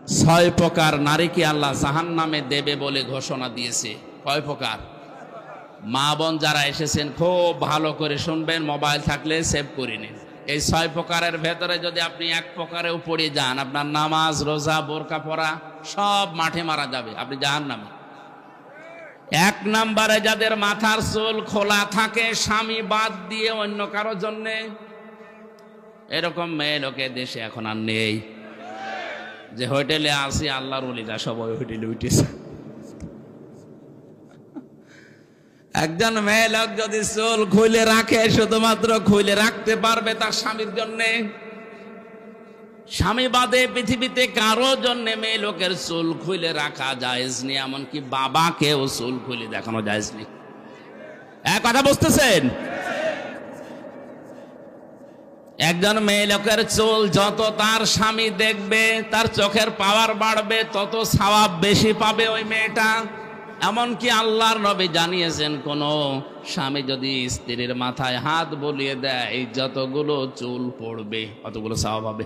ছয় প্রকার নারীকে আল্লাহ জাহান্নামে দেবে বলে ঘোষণা দিয়েছে। কয় প্রকার? মা বোন যারা এসেছেন খুব ভালো করে শুনবেন, মোবাইল থাকলে সেভ করে নিন। এই ছয় প্রকারের ভেতরে যদি আপনি এক প্রকারেও পড়ে যান, আপনার নামাজ রোজা বোরকা পরা সব মাঠে মারা যাবে, আপনি জাহান্নামে। এক নম্বরে যাদের মাথার চুল খোলা থাকে স্বামী বাদ দিয়ে অন্য কারোর জন্যে, এরকম মেয়ে লোকে দেশে এখন আর নেই। যে হোটেলে আসি আল্লাহর ওলিরা সবাই হোটেলে উঠেছে। একজন মেয়ে লোক যদি চুল খুলে রাখে, শুধুমাত্র খুলে রাখতে পারবে তার স্বামীর জন্যে, স্বামী বাদে পৃথিবীতে কারো জন্য মেয়ে লোকের চুল খুলে রাখা জায়েজ নেই, এমনকি বাবাকেও চুল খুলে দেখানো জায়েজ নেই। এক কথা বুঝতেছেন? একজন মেয়ে লোকের চুল যত তার স্বামী দেখবে, তার চোখের পাওয়ার বাড়বে, তত সওয়াব বেশি পাবে ওই মেয়েটা। এমনকি আল্লাহর নবী জানিয়েছেন, কোন স্বামী যদি স্ত্রীর মাথায় হাত বুলিয়ে দেয়, যতগুলো চুল পড়বে অতগুলো সওয়াব হবে।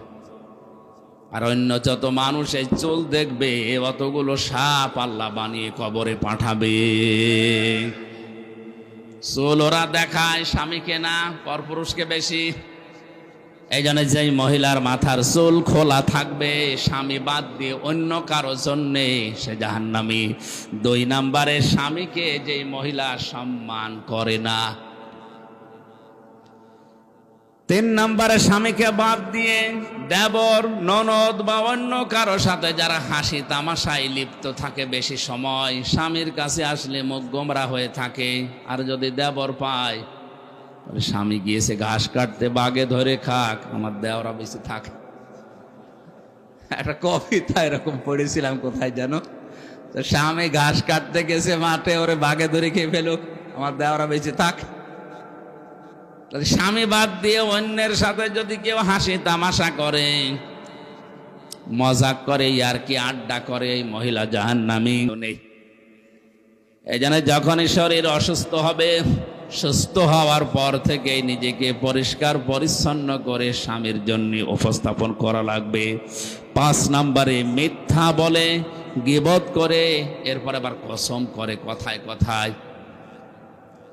আর অন্য যত মানুষ এই চুল দেখবে, অতগুলো সাপ আল্লাহ বানিয়ে কবরে পাঠাবে। চুল ওরা দেখায় স্বামীকে না, পরপুরুষকে বেশি। এই জন্য যেই মহিলার মাথার চুল খোলা থাকবে স্বামী বাদ দিয়ে অন্য কারো জন্যে, সে জাহান্নামী। দুই নম্বরে স্বামীকে যেই মহিলা সম্মান করে না। তিন নম্বরে স্বামীকে বাদ দিয়ে দেবর ননদ বা অন্য কারো সাথে যারা হাসি তামাশায় লিপ্ত থাকে বেশি সময়, স্বামীর কাছে আসলে মুখ গোমরা হয়ে থাকে। আর যদি দেবর পায়, স্বামী গিয়েছে ঘাস কাটতে, বাগে ধরে খাক, আমার দেওরা বেশি থাক। একটা কবিতা এরকম পড়েছিলাম কোথায় যেন, তো স্বামী ঘাস কাটতে গেছে মাঠে, ওরে বাগে ধরে খেয়ে ফেলুক, আমার দেওরা বেশি থাক। স্বামী বাদ দিয়ে অন্যের সাথে যদি কেউ হাসি তামাশা করে, মজাক করে, আর কি আড্ডা করে, এই মহিলা জাহান্নামী নেই। এই জন্য যখনই শরীর অসুস্থ হবে, সুস্থ হওয়ার পর থেকে নিজেকে পরিষ্কার পরিচ্ছন্ন করে স্বামীর জন্য উপস্থাপন করা লাগবে। 5 নম্বরে মিথ্যা বলে, গীবত করে, এরপর আবার কসম করে কথায় কথায়।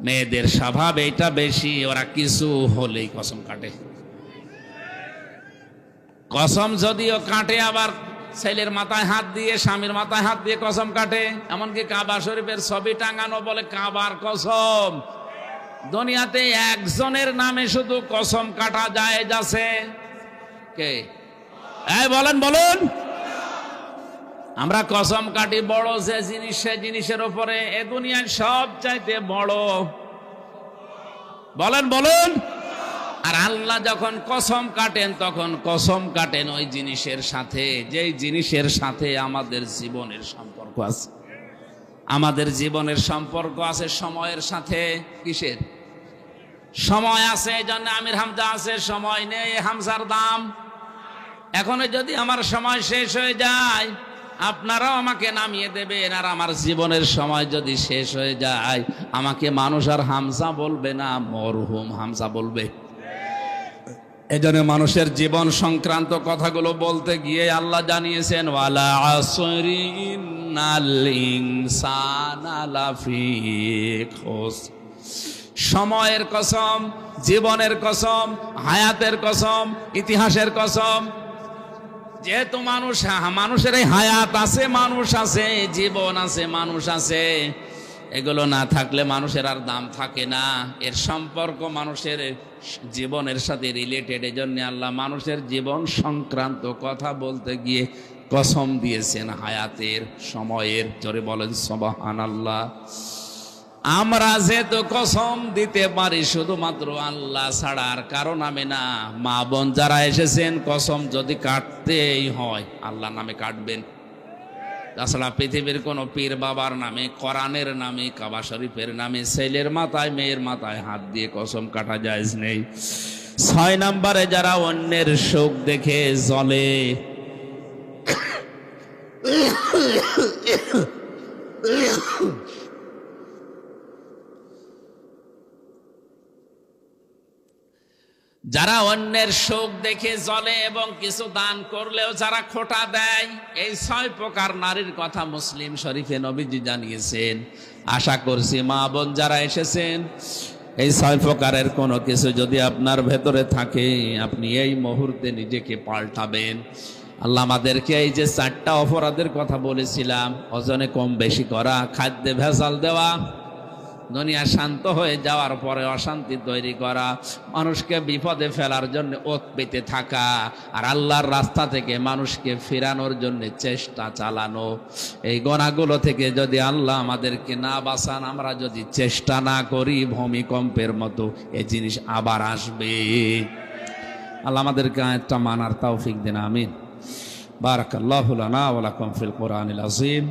মেয়েদের স্বভাব এটা বেশি, ওরা কিছু হলেই কসম কাটে। কসম যদিও কাটে, আবার ছেলের মাথায় হাত দিয়ে স্বামীর মাথায় হাত দিয়ে কসম কাটে। এমনকি কাবা শরীফের ছবি টাঙানো বলে কাবার কসম। দুনিয়াতে একজনের নামে শুধু কসম কাটা জায়েজ আছে, কে? এই বলেন বলুন। আমরা কসম কাটি বড় যে জিনিস, সে জিনিসের উপরে, এ দুনিয়ার সব চাইতে বড়। বলেন বলুন। আর আল্লাহ যখন কসম কাটেন, তখন কসম কাটেন ওই জিনিসের সাথে, যেই জিনিসের সাথে আমাদের জীবনের সম্পর্ক আছে। আমাদের জীবনের সম্পর্ক আছে সময়ের সাথে। কিসের সময় আছে? এই জন্য আমির হামজা আছে, সময় নেই হামজার দাম। এখন যদি আমার সময় শেষ হয়ে যায়, আপনারাও আমাকে নামিয়ে দেবেন। আর আমার জীবনের সময় যদি শেষ হয়ে যায়, আমাকে মানুষ আর হামজা বলবে না, মরহুম হামজা বলবে। এজন্য মানুষের জীবন সংক্রান্ত কথাগুলো বলতে গিয়ে আল্লাহ জানিয়েছেন, ওয়ালা আসরি ইন্নাল ইনসানা লাফি খুসর। সময়ের কসম, জীবনের কসম, হায়াতের কসম, ইতিহাসের কসম। যেহেতু মানুষের এই হায়াত আছে, মানুষ আছে, জীবন আছে, মানুষ আছে, এগুলো না থাকলে মানুষের আর দাম থাকে না। এর সম্পর্ক মানুষের জীবনের সাথে রিলেটেড। এই জন্য আল্লাহ মানুষের জীবন সংক্রান্ত কথা বলতে গিয়ে কসম দিয়েছেন হায়াতের, সময়ের। জোরে বলেন সুবহানাল্লাহ। আমরা যেহেতু কসম দিতে পারি শুধুমাত্র আল্লাহ ছাড়া আর কারো নামে না। মা বোন যারা এসেছেন, কসম যদি কাটতেই হয় আল্লাহ নামে কাটবেন। তাছাড়া পৃথিবীর কোন পীর বাবার নামে, কোরআনের নামে, কাবা শরীফের নামে ছেলের মাথায় মেয়ের মাথায় হাত দিয়ে কসম কাটা জায়েজ নেই। 6 নম্বরে যারা অন্যের সুখ দেখে জ্বলে, যারা অন্যের সুখ দেখে জ্বলে এবং কিছু দান করলেও যারা খোঁটা দেয়, এই 6 প্রকার নারীর কথা মুসলিম শরীফে নবীজি জানিয়েছেন। আশা করছি মা বোন যারা এসেছেন, এই 6 প্রকারের কোনো কিছু যদি আপনার ভেতরে থাকে, আপনি এই মুহূর্তে নিজেকে পাল্টাবেন। আল্লাহ আমাদেরকে এই যে 4টা অপরাধের কথা বলেছিলাম, ওজনে কম বেশি করা, খাদ্যে ভেজাল দেওয়া, দুনিয়া শান্ত হয়ে যাওয়ার পরে অশান্তি তৈরি করা, মানুষকে বিপদে ফেলার জন্য ওত পেতে থাকা, আর আল্লাহর রাস্তা থেকে মানুষকে ফেরানোর জন্য চেষ্টা চালানো, এই গুনাহগুলো থেকে যদি আল্লাহ আমাদেরকে না বাঁচান, আমরা যদি চেষ্টা না করি, ভূমিকম্পের মতো এই জিনিস আবার আসবে। আল্লাহ আমাদেরকে আয়াতটা মানার তৌফিক দেন, আমিন। বারাকাল্লাহু লানা ওয়া লাকুম ফিল কোরআনিল আযীম।